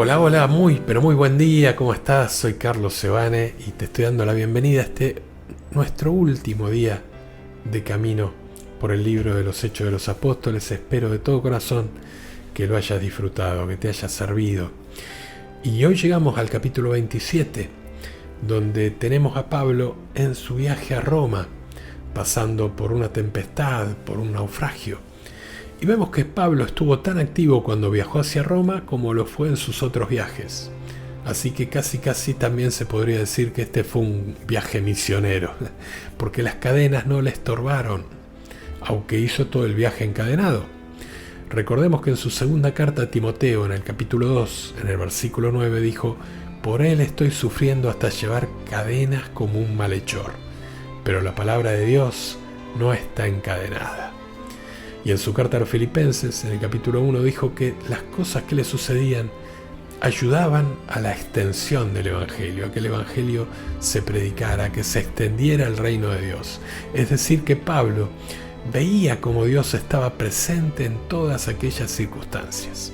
Hola, hola, pero muy buen día, ¿cómo estás? Soy Carlos Sebane y te estoy dando la bienvenida a nuestro último día de camino por el libro de los Hechos de los Apóstoles. Espero de todo corazón que lo hayas disfrutado, que te haya servido. Y hoy llegamos al capítulo 27, donde tenemos a Pablo en su viaje a Roma, pasando por una tempestad, por un naufragio. Y vemos que Pablo estuvo tan activo cuando viajó hacia Roma como lo fue en sus otros viajes. Así que casi también se podría decir que este fue un viaje misionero, porque las cadenas no le estorbaron, aunque hizo todo el viaje encadenado. Recordemos que en su segunda carta a Timoteo, en el capítulo 2, en el versículo 9, dijo: «Por él estoy sufriendo hasta llevar cadenas como un malhechor, pero la palabra de Dios no está encadenada». Y en su carta a los Filipenses, en el capítulo 1, dijo que las cosas que le sucedían ayudaban a la extensión del Evangelio, a que el Evangelio se predicara, que se extendiera el reino de Dios. Es decir, que Pablo veía cómo Dios estaba presente en todas aquellas circunstancias.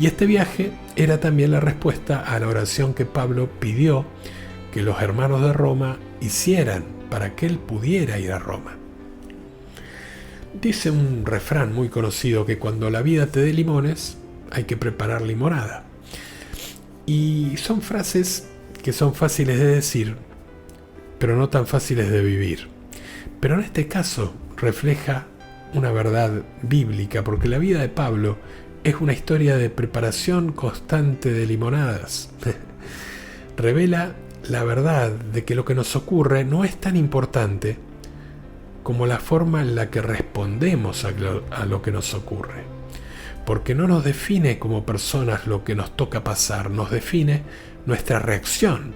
Y este viaje era también la respuesta a la oración que Pablo pidió que los hermanos de Roma hicieran para que él pudiera ir a Roma. Dice un refrán muy conocido que cuando la vida te dé limones, hay que preparar limonada. Y son frases que son fáciles de decir, pero no tan fáciles de vivir. Pero en este caso refleja una verdad bíblica, porque la vida de Pablo es una historia de preparación constante de limonadas. Revela la verdad de que lo que nos ocurre no es tan importante como la forma en la que respondemos a lo que nos ocurre. Porque no nos define como personas lo que nos toca pasar, nos define nuestra reacción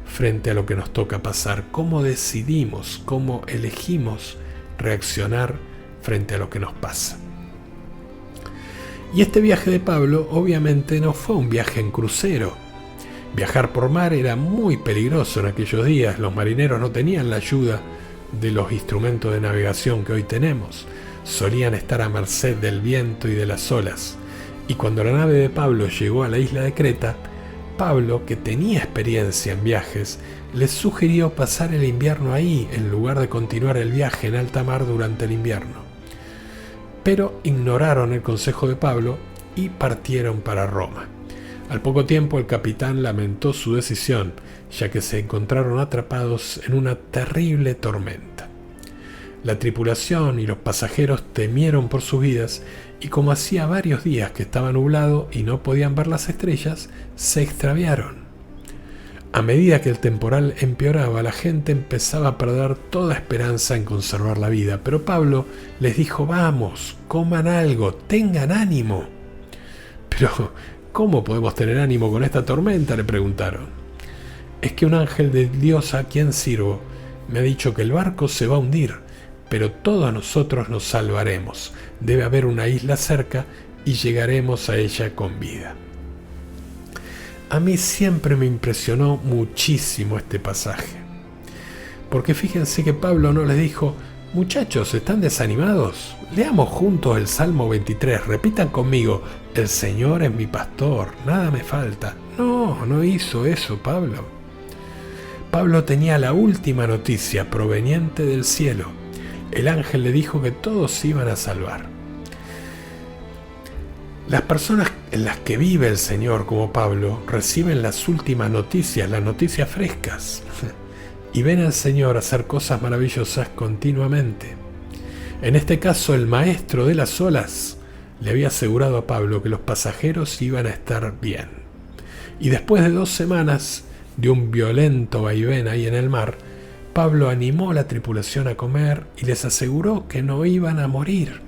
frente a lo que nos toca pasar, cómo decidimos, cómo elegimos reaccionar frente a lo que nos pasa. Y este viaje de Pablo obviamente no fue un viaje en crucero. Viajar por mar era muy peligroso en aquellos días, los marineros no tenían la ayuda de los instrumentos de navegación que hoy tenemos. Solían estar a merced del viento y de las olas. Y cuando la nave de Pablo llegó a la isla de Creta, Pablo, que tenía experiencia en viajes, les sugirió pasar el invierno ahí en lugar de continuar el viaje en alta mar durante el invierno. Pero ignoraron el consejo de Pablo y partieron para Roma. Al poco tiempo el capitán lamentó su decisión, ya que se encontraron atrapados en una terrible tormenta. La tripulación y los pasajeros temieron por sus vidas y como hacía varios días que estaba nublado y no podían ver las estrellas, se extraviaron. A medida que el temporal empeoraba, la gente empezaba a perder toda esperanza en conservar la vida, pero Pablo les dijo: «Vamos, coman algo, tengan ánimo». «Pero, ¿cómo podemos tener ánimo con esta tormenta?», le preguntaron. «Es que un ángel de Dios a quien sirvo me ha dicho que el barco se va a hundir, pero todos nosotros nos salvaremos. Debe haber una isla cerca y llegaremos a ella con vida». A mí siempre me impresionó muchísimo este pasaje, porque fíjense que Pablo no les dijo: «Muchachos, ¿están desanimados? Leamos juntos el Salmo 23, repitan conmigo: el Señor es mi pastor, nada me falta». No hizo eso Pablo. Pablo tenía la última noticia proveniente del cielo. El ángel le dijo que todos se iban a salvar. Las personas en las que vive el Señor, como Pablo, reciben las últimas noticias, las noticias frescas, y ven al Señor hacer cosas maravillosas continuamente. En este caso, el maestro de las olas le había asegurado a Pablo que los pasajeros iban a estar bien. Y después de 2 semanas de un violento vaivén ahí en el mar, Pablo animó a la tripulación a comer y les aseguró que no iban a morir.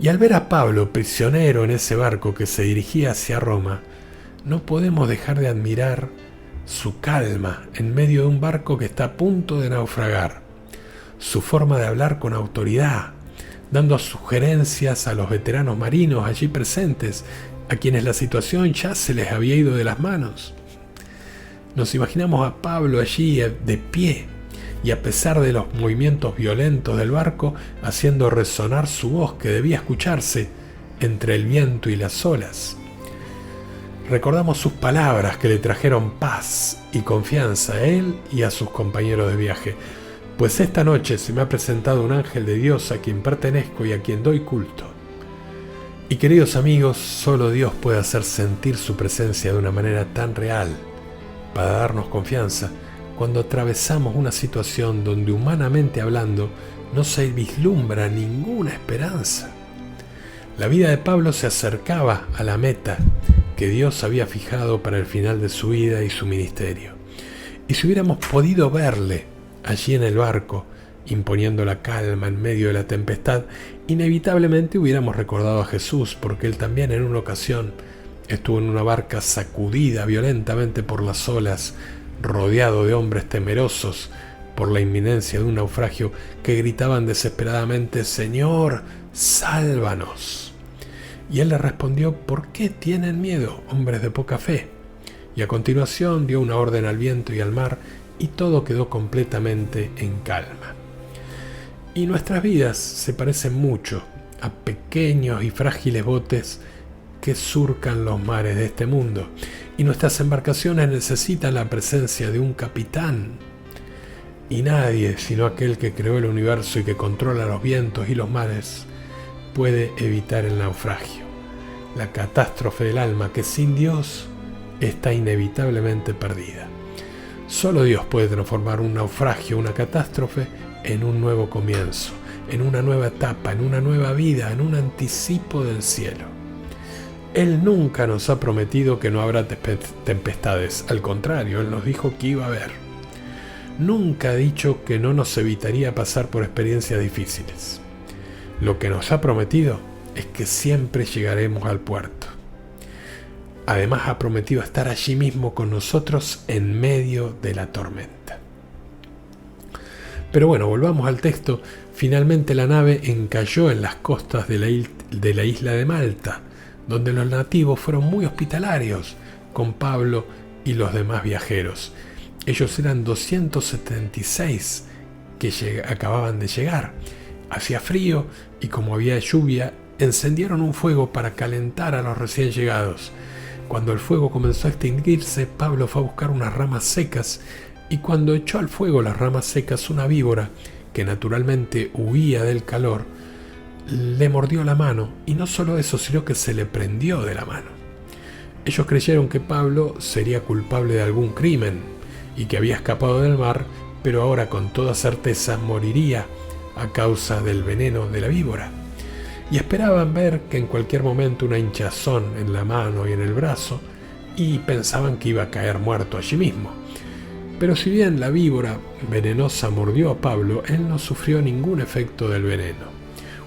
Y al ver a Pablo prisionero en ese barco que se dirigía hacia Roma, no podemos dejar de admirar su calma en medio de un barco que está a punto de naufragar, su forma de hablar con autoridad, dando sugerencias a los veteranos marinos allí presentes, a quienes la situación ya se les había ido de las manos. Nos imaginamos a Pablo allí de pie, y a pesar de los movimientos violentos del barco, haciendo resonar su voz que debía escucharse entre el viento y las olas. Recordamos sus palabras que le trajeron paz y confianza a él y a sus compañeros de viaje. Pues esta noche se me ha presentado un ángel de Dios a quien pertenezco y a quien doy culto. Y queridos amigos, solo Dios puede hacer sentir su presencia de una manera tan real para darnos confianza cuando atravesamos una situación donde humanamente hablando no se vislumbra ninguna esperanza. La vida de Pablo se acercaba a la meta que Dios había fijado para el final de su vida y su ministerio. Y si hubiéramos podido verle allí en el barco, imponiendo la calma en medio de la tempestad, inevitablemente hubiéramos recordado a Jesús, porque él también en una ocasión estuvo en una barca sacudida violentamente por las olas, rodeado de hombres temerosos por la inminencia de un naufragio que gritaban desesperadamente: «Señor, sálvanos». Y él les respondió: «¿Por qué tienen miedo, hombres de poca fe?». Y a continuación dio una orden al viento y al mar, y todo quedó completamente en calma. Y nuestras vidas se parecen mucho a pequeños y frágiles botes que surcan los mares de este mundo, y nuestras embarcaciones necesitan la presencia de un capitán. Y nadie, sino aquel que creó el universo y que controla los vientos y los mares, puede evitar el naufragio, la catástrofe del alma que sin Dios está inevitablemente perdida. Solo Dios puede transformar un naufragio, una catástrofe, en un nuevo comienzo, en una nueva etapa, en una nueva vida, en un anticipo del cielo. Él nunca nos ha prometido que no habrá tempestades, al contrario, Él nos dijo que iba a haber. Nunca ha dicho que no nos evitaría pasar por experiencias difíciles. Lo que nos ha prometido es que siempre llegaremos al puerto. Además ha prometido estar allí mismo con nosotros en medio de la tormenta. Pero bueno, volvamos al texto. Finalmente la nave encalló en las costas de la isla de Malta, donde los nativos fueron muy hospitalarios con Pablo y los demás viajeros. Ellos eran 276 que acababan de llegar. Hacía frío y como había lluvia, encendieron un fuego para calentar a los recién llegados. Cuando el fuego comenzó a extinguirse, Pablo fue a buscar unas ramas secas, y cuando echó al fuego las ramas secas, una víbora, que naturalmente huía del calor, le mordió la mano, y no solo eso, sino que se le prendió de la mano. Ellos creyeron que Pablo sería culpable de algún crimen y que había escapado del mar, pero ahora con toda certeza moriría a causa del veneno de la víbora. Y esperaban ver que en cualquier momento una hinchazón en la mano y en el brazo, y pensaban que iba a caer muerto allí mismo. Pero si bien la víbora venenosa mordió a Pablo, él no sufrió ningún efecto del veneno.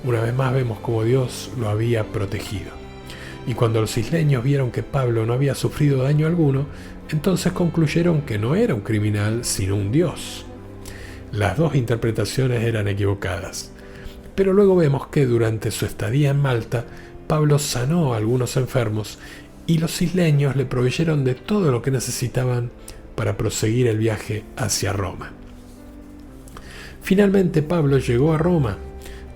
Una vez más vemos cómo Dios lo había protegido. Y cuando los isleños vieron que Pablo no había sufrido daño alguno, entonces concluyeron que no era un criminal, sino un dios. Las dos interpretaciones eran equivocadas. Pero luego vemos que durante su estadía en Malta, Pablo sanó a algunos enfermos y los isleños le proveyeron de todo lo que necesitaban para proseguir el viaje hacia Roma. Finalmente Pablo llegó a Roma,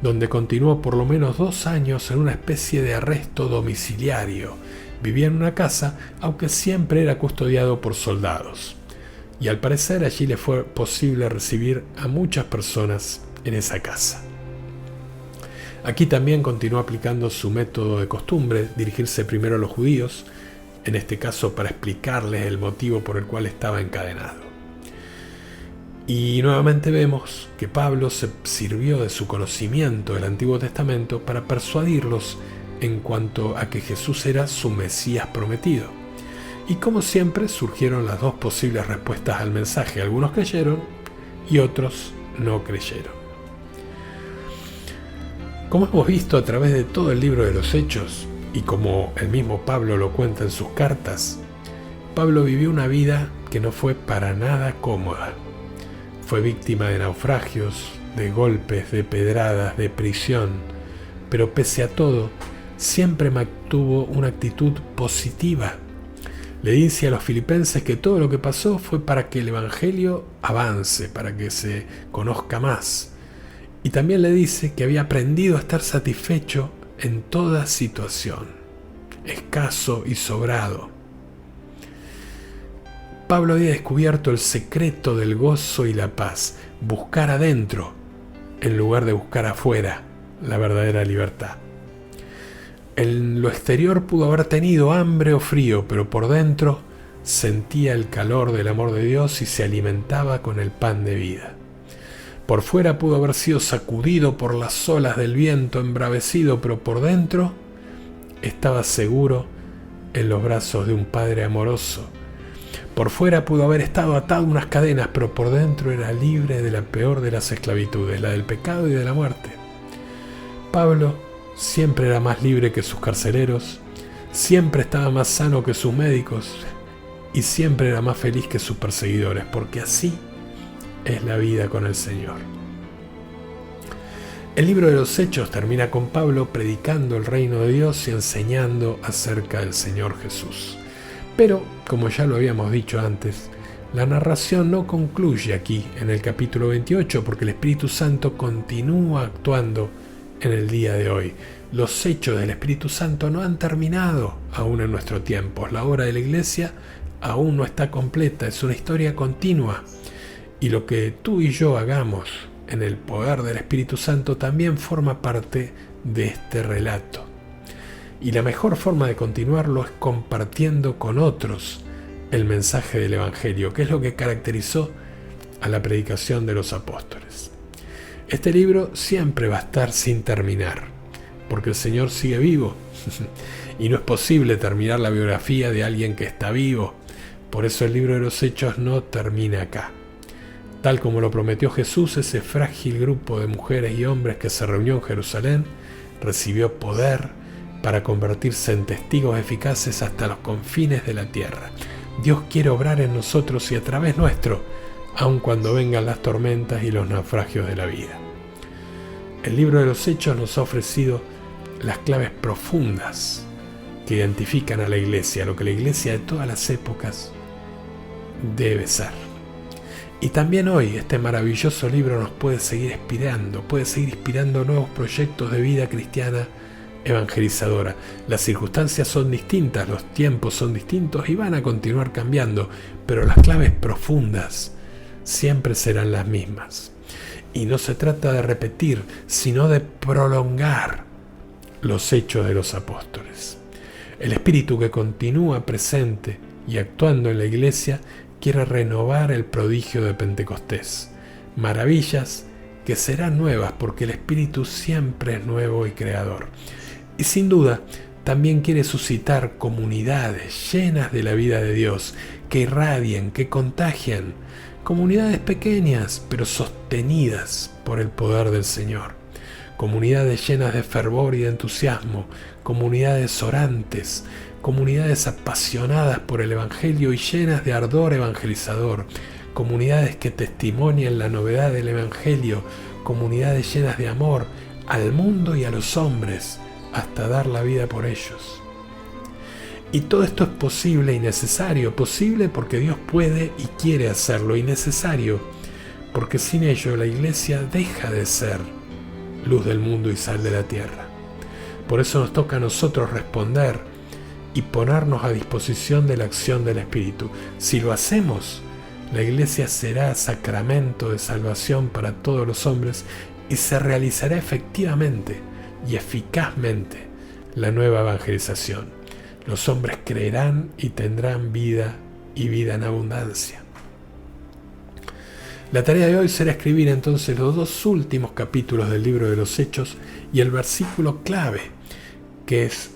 donde continuó por lo menos 2 años en una especie de arresto domiciliario. Vivía en una casa, aunque siempre era custodiado por soldados. Y al parecer allí le fue posible recibir a muchas personas en esa casa. Aquí también continuó aplicando su método de costumbre, dirigirse primero a los judíos, en este caso para explicarles el motivo por el cual estaba encadenado. Y nuevamente vemos que Pablo se sirvió de su conocimiento del Antiguo Testamento para persuadirlos en cuanto a que Jesús era su Mesías prometido. Y como siempre surgieron las dos posibles respuestas al mensaje. Algunos creyeron y otros no creyeron. Como hemos visto a través de todo el libro de los Hechos, y como el mismo Pablo lo cuenta en sus cartas, Pablo vivió una vida que no fue para nada cómoda. Fue víctima de naufragios, de golpes, de pedradas, de prisión, pero pese a todo, siempre mantuvo una actitud positiva. Le dice a los filipenses que todo lo que pasó fue para que el evangelio avance, para que se conozca más. Y también le dice que había aprendido a estar satisfecho en toda situación, escaso y sobrado. Pablo había descubierto el secreto del gozo y la paz, buscar adentro en lugar de buscar afuera la verdadera libertad. En lo exterior pudo haber tenido hambre o frío, pero por dentro sentía el calor del amor de Dios y se alimentaba con el pan de vida. Por fuera pudo haber sido sacudido por las olas del viento, embravecido, pero por dentro estaba seguro en los brazos de un Padre amoroso. Por fuera pudo haber estado atado a unas cadenas, pero por dentro era libre de la peor de las esclavitudes, la del pecado y de la muerte. Pablo siempre era más libre que sus carceleros, siempre estaba más sano que sus médicos y siempre era más feliz que sus perseguidores, porque así es la vida con el Señor. El libro de los Hechos termina con Pablo predicando el reino de Dios y enseñando acerca del Señor Jesús. Pero, como ya lo habíamos dicho antes, la narración no concluye aquí en el capítulo 28 porque el Espíritu Santo continúa actuando en el día de hoy. Los hechos del Espíritu Santo no han terminado aún en nuestro tiempo. La obra de la Iglesia aún no está completa, es una historia continua. Y lo que tú y yo hagamos en el poder del Espíritu Santo también forma parte de este relato. Y la mejor forma de continuarlo es compartiendo con otros el mensaje del Evangelio, que es lo que caracterizó a la predicación de los apóstoles. Este libro siempre va a estar sin terminar, porque el Señor sigue vivo, y no es posible terminar la biografía de alguien que está vivo. Por eso el libro de los Hechos no termina acá. Tal como lo prometió Jesús, ese frágil grupo de mujeres y hombres que se reunió en Jerusalén recibió poder para convertirse en testigos eficaces hasta los confines de la tierra. Dios quiere obrar en nosotros y a través nuestro, aun cuando vengan las tormentas y los naufragios de la vida. El libro de los Hechos nos ha ofrecido las claves profundas que identifican a la Iglesia, lo que la Iglesia de todas las épocas debe ser. Y también hoy este maravilloso libro nos puede seguir inspirando nuevos proyectos de vida cristiana evangelizadora. Las circunstancias son distintas, los tiempos son distintos y van a continuar cambiando, pero las claves profundas siempre serán las mismas. Y no se trata de repetir, sino de prolongar los hechos de los apóstoles. El Espíritu que continúa presente y actuando en la Iglesia quiere renovar el prodigio de Pentecostés. Maravillas que serán nuevas porque el Espíritu siempre es nuevo y creador. Y sin duda, también quiere suscitar comunidades llenas de la vida de Dios, que irradien, que contagian, comunidades pequeñas, pero sostenidas por el poder del Señor. Comunidades llenas de fervor y de entusiasmo, comunidades orantes, comunidades apasionadas por el Evangelio y llenas de ardor evangelizador, comunidades que testimonian la novedad del Evangelio, comunidades llenas de amor al mundo y a los hombres, hasta dar la vida por ellos. Y todo esto es posible y necesario, posible porque Dios puede y quiere hacerlo, y necesario porque sin ello la Iglesia deja de ser luz del mundo y sal de la tierra. Por eso nos toca a nosotros responder y ponernos a disposición de la acción del Espíritu. Si lo hacemos, la Iglesia será sacramento de salvación para todos los hombres y se realizará efectivamente y eficazmente la nueva evangelización. Los hombres creerán y tendrán vida y vida en abundancia. La tarea de hoy será escribir entonces los dos últimos capítulos del libro de los Hechos y el versículo clave, que es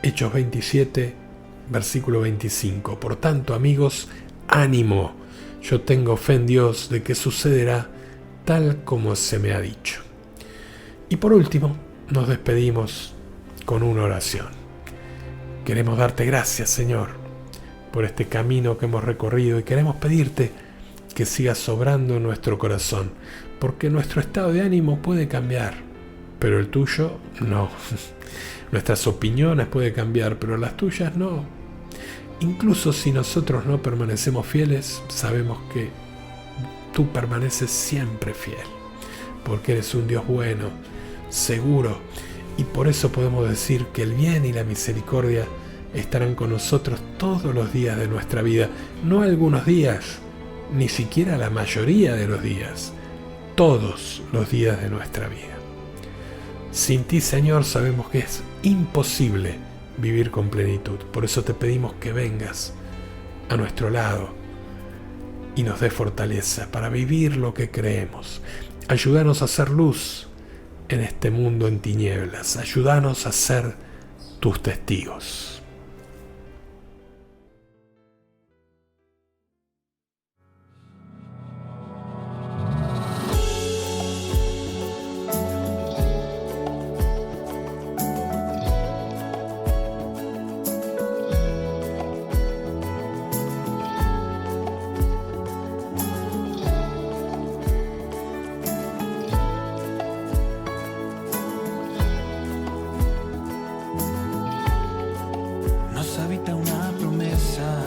Hechos 27, versículo 25. Por tanto, amigos, ánimo. Yo tengo fe en Dios de que sucederá tal como se me ha dicho. Y por último, nos despedimos con una oración. Queremos darte gracias, Señor, por este camino que hemos recorrido y queremos pedirte que sigas obrando en nuestro corazón, porque nuestro estado de ánimo puede cambiar, pero el tuyo no. Nuestras opiniones pueden cambiar, pero las tuyas no. Incluso si nosotros no permanecemos fieles, sabemos que tú permaneces siempre fiel, porque eres un Dios bueno, seguro, y por eso podemos decir que el bien y la misericordia estarán con nosotros todos los días de nuestra vida, no algunos días, ni siquiera la mayoría de los días, todos los días de nuestra vida. Sin ti, Señor, sabemos que es imposible vivir con plenitud. Por eso te pedimos que vengas a nuestro lado y nos dé fortaleza para vivir lo que creemos. Ayúdanos a hacer luz en este mundo en tinieblas. Ayúdanos a ser tus testigos. Habita una promesa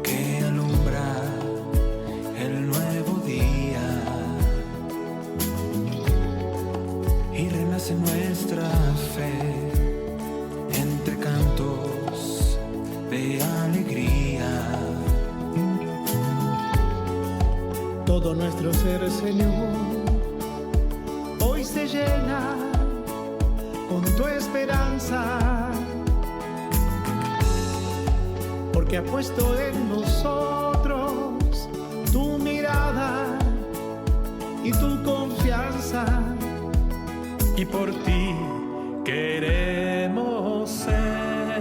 que alumbra el nuevo día y renace nuestra fe entre cantos de alegría. Todo nuestro ser, Señor, hoy se llena con tu esperanza, porque ha puesto en nosotros tu mirada y tu confianza. Y por ti queremos ser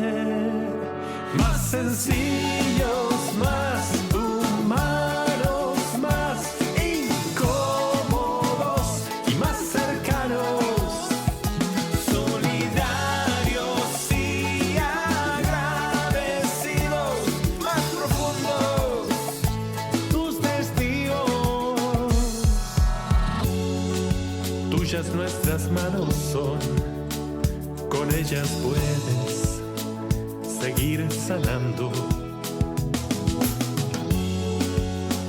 más sencillos, más humanos, más incómodos y más cercanos. Tuyas nuestras manos son, con ellas puedes seguir sanando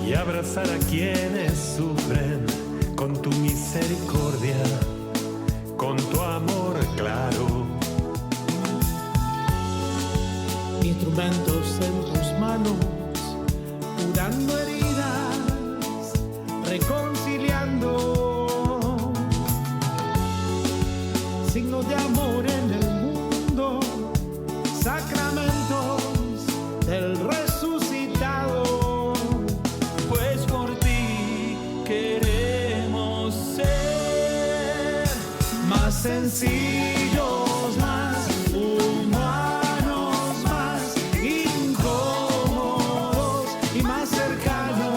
y abrazar a quienes sufren con tu misericordia, con tu amor claro. Instrumentos en tus manos, curando heridas, reconciliando. Signo de amor en el mundo, sacramentos del resucitado. Pues por ti queremos ser más sencillos, más humanos, más incómodos y más cercanos.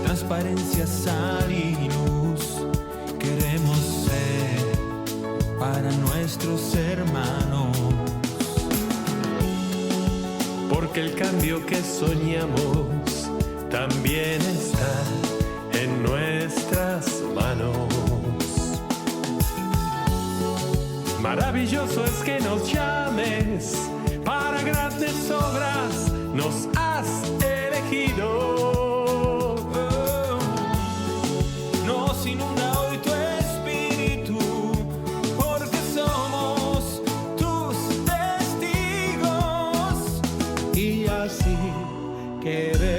Transparencia, sal y luz queremos ser para nuestros hermanos, porque el cambio que soñamos también está en nuestras manos. Maravilloso es que nos llames para grandes obras, nos has elegido. nos inunda hoy tu espíritu, porque somos tus testigos. Y así queremos